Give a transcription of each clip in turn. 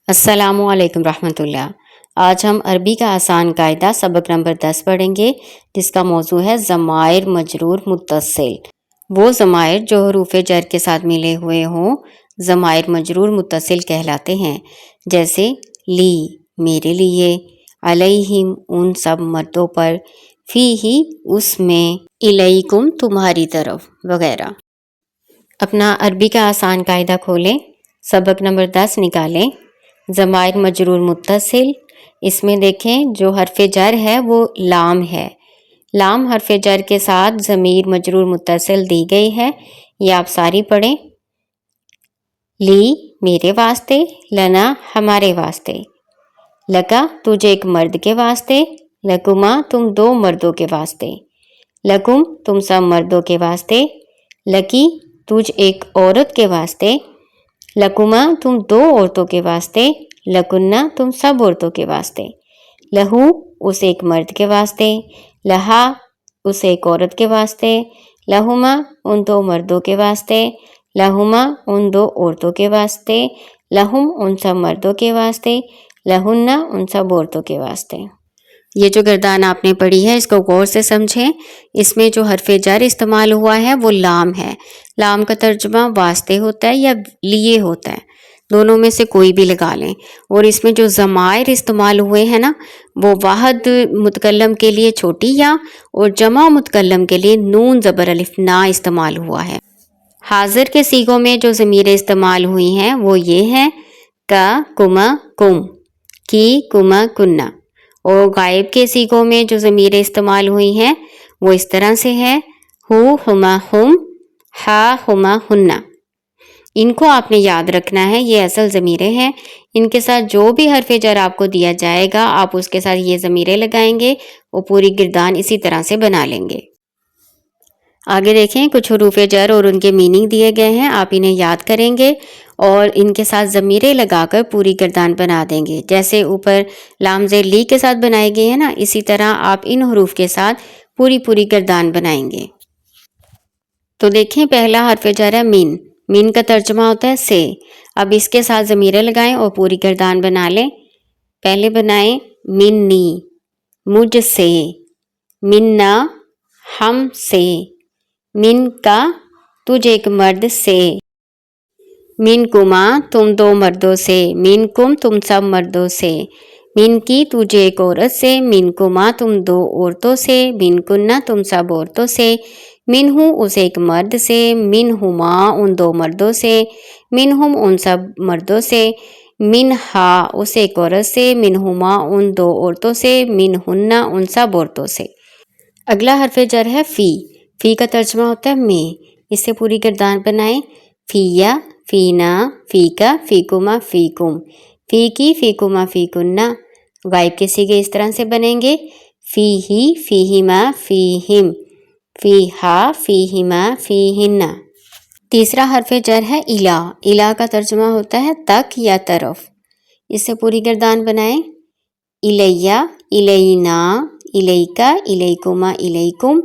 السلام علیکم رحمۃ اللہ۔ آج ہم عربی کا آسان قاعدہ سبق نمبر 10 پڑھیں گے، جس کا موضوع ہے ضمائر مجرور متصل۔ وہ ضمائر جو حروف جر کے ساتھ ملے ہوئے ہوں ضمائر مجرور متصل کہلاتے ہیں، جیسے لی میرے لیے، علیہم ان سب مردوں پر، فیہ اس میں، الیکم تمہاری طرف وغیرہ۔ اپنا عربی کا آسان قاعدہ کھولیں، سبق نمبر 10 نکالیں۔ ضمائر مجرور متصل، اس میں دیکھیں جو حرف جر ہے وہ لام ہے۔ لام حرف جر کے ساتھ ضمیر مجرور متصل دی گئی ہے، یہ آپ ساری پڑھیں۔ لی میرے واسطے، لنا ہمارے واسطے، لکا تجھے ایک مرد کے واسطے، لکما تم دو مردوں کے واسطے، لکم تم سب مردوں کے واسطے، لکی تجھ ایک عورت کے واسطے، لکما تم دو عورتوں کے واسطے، لکنہ تم سب عورتوں کے واسطے، لہو اس ایک مرد کے واسطے، لہا اس ایک عورت کے واسطے، لہما ان دو مردوں کے واسطے، لہما ان دو عورتوں کے واسطے، لہم ان سب مردوں کے واسطے، لہنہ ان سب عورتوں کے واسطے۔ یہ جو گردان آپ نے پڑھی ہے اس کو غور سے سمجھیں۔ اس میں جو حرف جر استعمال ہوا ہے وہ لام ہے۔ لام کا ترجمہ واسطے ہوتا ہے یا لیے ہوتا ہے، دونوں میں سے کوئی بھی لگا لیں۔ اور اس میں جو ضمائر استعمال ہوئے ہیں نا، وہ واحد متکلم کے لیے چھوٹی یا اور جمع متکلم کے لیے نون زبر الف نا استعمال ہوا ہے۔ حاضر کے صیغوں میں جو ضمیریں استعمال ہوئی ہیں وہ یہ ہیں کا، کما، کم، کی، کما، کنہ۔ اور غائب کے صیغوں میں جو ضمیریں استعمال ہوئی ہیں وہ اس طرح سے ہے ہو، ہما، ہم، ہا، ہما، ہنہ۔ ان کو آپ نے یاد رکھنا ہے، یہ اصل ضمیریں ہیں۔ ان کے ساتھ جو بھی حرف جر آپ کو دیا جائے گا آپ اس کے ساتھ یہ ضمیریں لگائیں گے اور پوری گردان اسی طرح سے بنا لیں گے۔ آگے دیکھیں، کچھ حروف جر اور ان کے میننگ دیے گئے ہیں، آپ انہیں یاد کریں گے اور ان کے ساتھ ضمیریں لگا کر پوری گردان بنا دیں گے۔ جیسے اوپر لام زیر لی کے ساتھ بنائے گئے ہیں نا، اسی طرح آپ ان حروف کے ساتھ پوری گردان بنائیں گے۔ تو دیکھیں، پہلا حرف جر ہے من۔ من کا ترجمہ ہوتا ہے سے۔ اب اس کے ساتھ ضمیریں لگائیں اور پوری گردان بنا لیں۔ پہلے بنائیں منی مجھ سے، منا ہم سے، من کا تجھ ایک مرد سے، من کما تم دو مردوں سے، من کم تم سب مردوں سے، من کی تجھے ایک عورت سے، من کما تم دو عورتوں سے، من کنہ تم سب عورتوں سے، من ہوں اس ایک مرد سے، من ہما ان دو مردوں سے، من ہم ان سب مردوں سے، من ہا اس ایک عورت سے، من ہما ان دو عورتوں سے، من ہنہ ان سب عورتوں سے۔ اگلا حرف جر ہے فی۔ فی کا ترجمہ ہوتا ہے میں۔ اس سے پوری گردان بنائیں۔ فیا، فینا، فیکا، فیکما، فیکم، فیکی، فیکما، فیکنہ۔ غائب کے صیغے اس طرح سے بنیں گے فیہی، فیہما، فیہم، فیہا، فیہما، فیہنہ۔ تیسرا حرف جر ہے الا۔ الا کا ترجمہ ہوتا ہے تک یا طرف۔ اس سے پوری گردان بنائیں۔ الیہ، الینا، الیکا، الیکما، الیکم،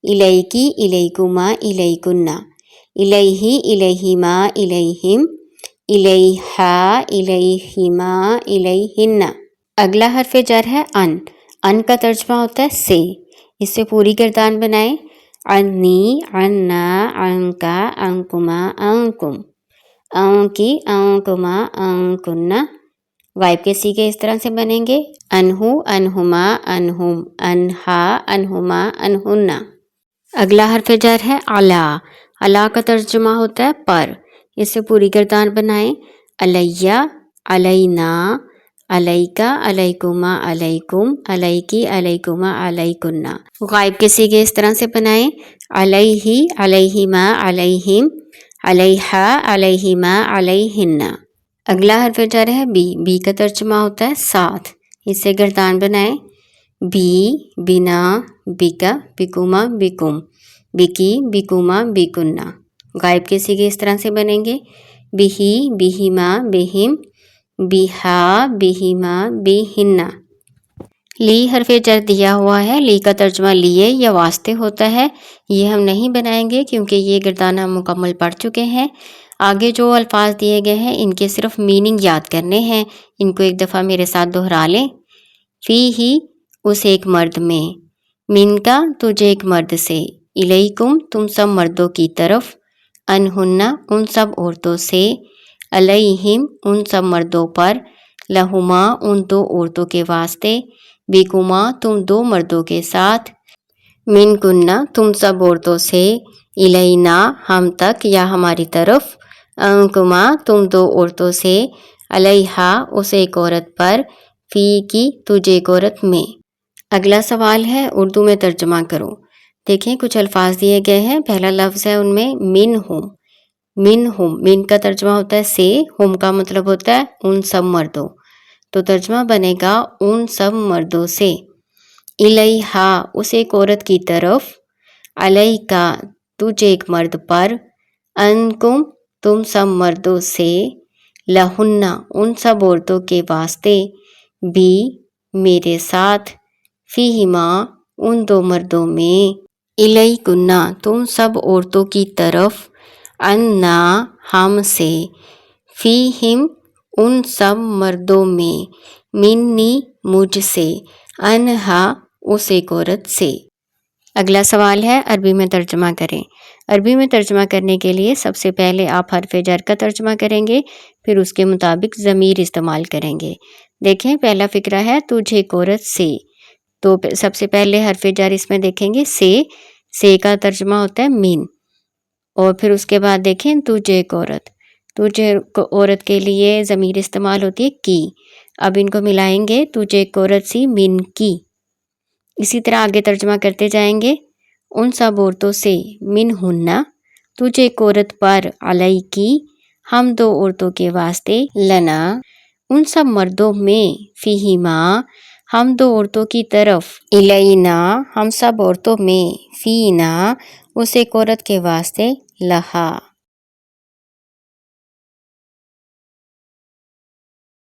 الیکی، الیکما، الیکنہ، الیہی، الیہما، الیہم، الیہا، الیہما، الیہنہ۔ اگلا حرف جر ہے ان۔ ان کا ترجمہ ہوتا ہے سے۔ اس سے پوری گردان بنائیں۔ انی، عنا، عنکا، عنکما، عنکم، عنکی، عنکما، عنکنہ۔ غائب کے صیغے اس طرح سے بنیں گے انہو، انہما، انہم، انہا، انہما، انہنہ۔ اگلا حرف جر ہے علا۔ علا کا ترجمہ ہوتا ہے پر۔ اس سے پوری گردان بنائیں۔ علیہ، علینا، علیکا، علیکما، علیکم، علیکی، علیکما، علیکنہ۔ غائب کے صیغے اس طرح سے بنائیں۔ علیہ، علیہما، علیہم، علیہا، علیہما، علیہنہ۔ اگلا حرف جر ہے بی۔ بی کا ترجمہ ہوتا ہے ساتھ۔ اس سے گردان بنائیں۔ بی، بنا، بکا، بکما، بکم، بکی، بکما، بکنہ۔ غائب کے صیغے اس طرح سے بنیں گے بہی، بہما، بہم، بہا، بہما، بہنہ۔ لی حرف جر دیا ہوا ہے، لی کا ترجمہ لیے یا واسطے ہوتا ہے۔ یہ ہم نہیں بنائیں گے کیونکہ یہ گردان ہم مکمل پڑھ چکے ہیں۔ آگے جو الفاظ دیے گئے ہیں ان کے صرف میننگ یاد کرنے ہیں، ان کو ایک دفعہ میرے ساتھ دہرا لیں۔ فی ہی اس ایک مرد میں، من کا تجھے ایک مرد سے، الیکم تم سب مردوں کی طرف، انہنہ ان سب عورتوں سے، علیہم ان سب مردوں پر، لہما ان دو عورتوں کے واسطے، بکما تم دو مردوں کے ساتھ، من کنہ تم سب عورتوں سے، الینا ہم تک یا ہماری طرف، انکما تم دو عورتوں سے، علیہا اس ایک عورت پر، فی کی تجھے ایک عورت میں۔ اگلا سوال ہے اردو میں ترجمہ کرو۔ دیکھیں کچھ الفاظ دیے گئے ہیں، پہلا لفظ ہے ان میں من ہم، من ہم، من کا ترجمہ ہوتا ہے سے، ہم کا مطلب ہوتا ہے ان سب مردوں، تو ترجمہ بنے گا ان سب مردوں سے، الیہا اس ایک عورت کی طرف، علیکا تجھے ایک مرد پر، انکم تم سب مردوں سے، لہنہ ان سب عورتوں کے واسطے، بھی میرے ساتھ، فیہما ان دو مردوں میں، الیکنہ تم سب عورتوں کی طرف، انا ہم سے، فیہم ان سب مردوں میں، منی مجھ سے، انہا اس ایک عورت سے۔ اگلا سوال ہے عربی میں ترجمہ کریں۔ عربی میں ترجمہ کرنے کے لیے سب سے پہلے آپ حرف جر کا ترجمہ کریں گے، پھر اس کے مطابق ضمیر استعمال کریں گے۔ دیکھیں پہلا فقرہ ہے تجھے ایک عورت سے، تو سب سے پہلے حرف جر اس میں دیکھیں گے سے کا ترجمہ ہوتا ہے من، اور پھر اس کے بعد دیکھیں تجھے ایک عورت، تجھے عورت کے لیے ضمیر استعمال ہوتی ہے کی، اب ان کو ملائیں گے تجھے ایک عورت سی من کی۔ اسی طرح آگے ترجمہ کرتے جائیں گے، ان سب عورتوں سے، من ہنہ تجھے ایک عورت پر، علیہ کی ہم دو عورتوں کے واسطے، لنا ان سب مردوں میں، فیہما ہم دو عورتوں کی طرف، الینا ہم سب عورتوں میں، فینا اس ایک عورت کے واسطے، لہا